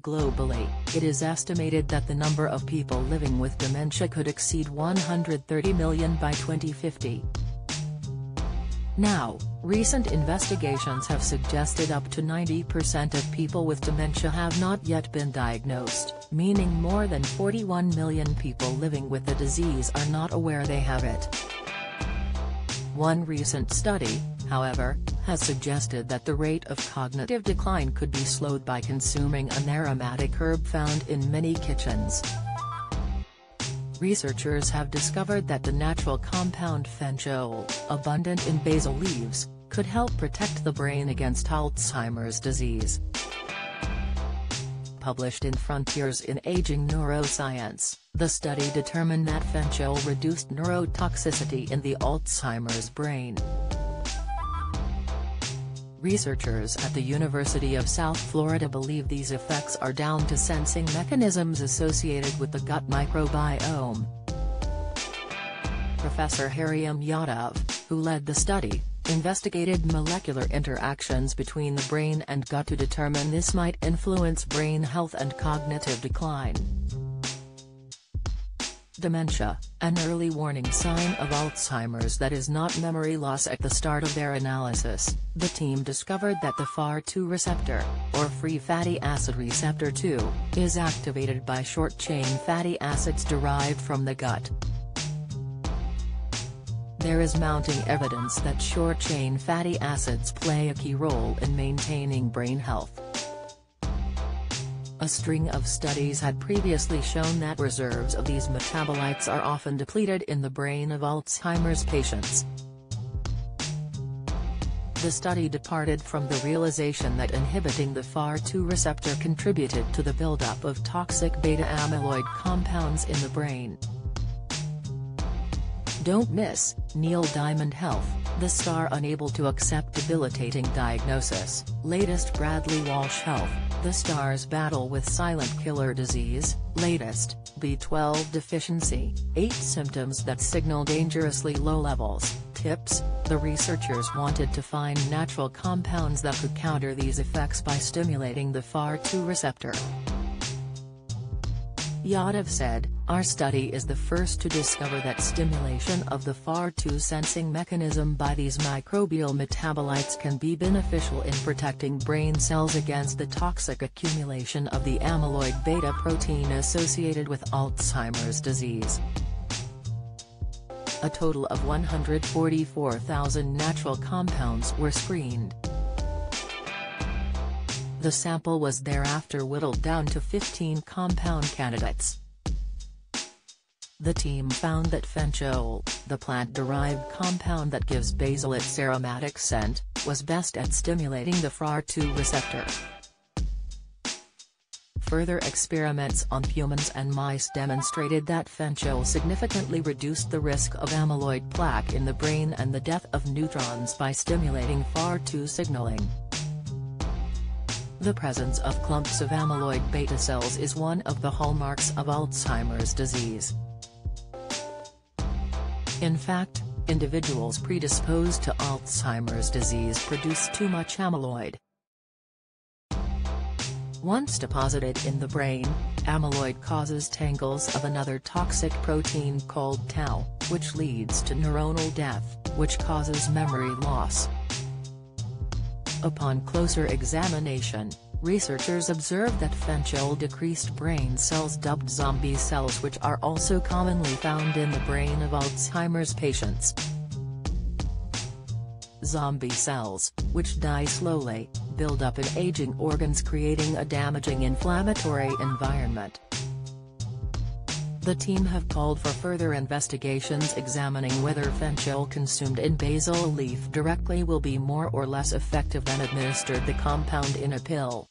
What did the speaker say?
Globally, it is estimated that the number of people living with dementia could exceed 130 million by 2050. Now, recent investigations have suggested up to 90% of people with dementia have not yet been diagnosed, meaning more than 41 million people living with the disease are not aware they have it. One recent study, however, has suggested that the rate of cognitive decline could be slowed by consuming an aromatic herb found in many kitchens. Researchers have discovered that the natural compound fenchol, abundant in basil leaves, could help protect the brain against Alzheimer's disease. Published in Frontiers in Aging Neuroscience, the study determined that fenchol reduced neurotoxicity in the Alzheimer's brain. Researchers at the University of South Florida believe these effects are down to sensing mechanisms associated with the gut microbiome. Professor Hariam Yadav, who led the study, investigated molecular interactions between the brain and gut to determine this might influence brain health and cognitive decline. Dementia, an early warning sign of Alzheimer's that is not memory loss. At the start of their analysis, the team discovered that the FAR2 receptor, or free fatty acid receptor 2, is activated by short-chain fatty acids derived from the gut. There is mounting evidence that short-chain fatty acids play a key role in maintaining brain health. A string of studies had previously shown that reserves of these metabolites are often depleted in the brain of Alzheimer's patients. The study departed from the realization that inhibiting the FAR2 receptor contributed to the buildup of toxic beta-amyloid compounds in the brain. Don't miss, Neil Diamond Health, the star unable to accept debilitating diagnosis. Latest Bradley Walsh Health, the star's battle with silent killer disease. Latest, B12 deficiency, 8 symptoms that signal dangerously low levels. Tips, the researchers wanted to find natural compounds that could counter these effects by stimulating the FAR2 receptor. Yadav said, "Our study is the first to discover that stimulation of the FAR2 sensing mechanism by these microbial metabolites can be beneficial in protecting brain cells against the toxic accumulation of the amyloid beta protein associated with Alzheimer's disease." A total of 144,000 natural compounds were screened. The sample was thereafter whittled down to 15 compound candidates. The team found that fenchol, the plant-derived compound that gives basil its aromatic scent, was best at stimulating the FAR2 receptor. Further experiments on humans and mice demonstrated that fenchol significantly reduced the risk of amyloid plaque in the brain and the death of neurons by stimulating FAR2 signaling. The presence of clumps of amyloid beta cells is one of the hallmarks of Alzheimer's disease. In fact, individuals predisposed to Alzheimer's disease produce too much amyloid. Once deposited in the brain, amyloid causes tangles of another toxic protein called tau, which leads to neuronal death, which causes memory loss. Upon closer examination, researchers observed that fenchol decreased brain cells dubbed zombie cells, which are also commonly found in the brain of Alzheimer's patients. Zombie cells, which die slowly, build up in aging organs, creating a damaging inflammatory environment. The team have called for further investigations examining whether fenchol consumed in basil leaf directly will be more or less effective than administered the compound in a pill.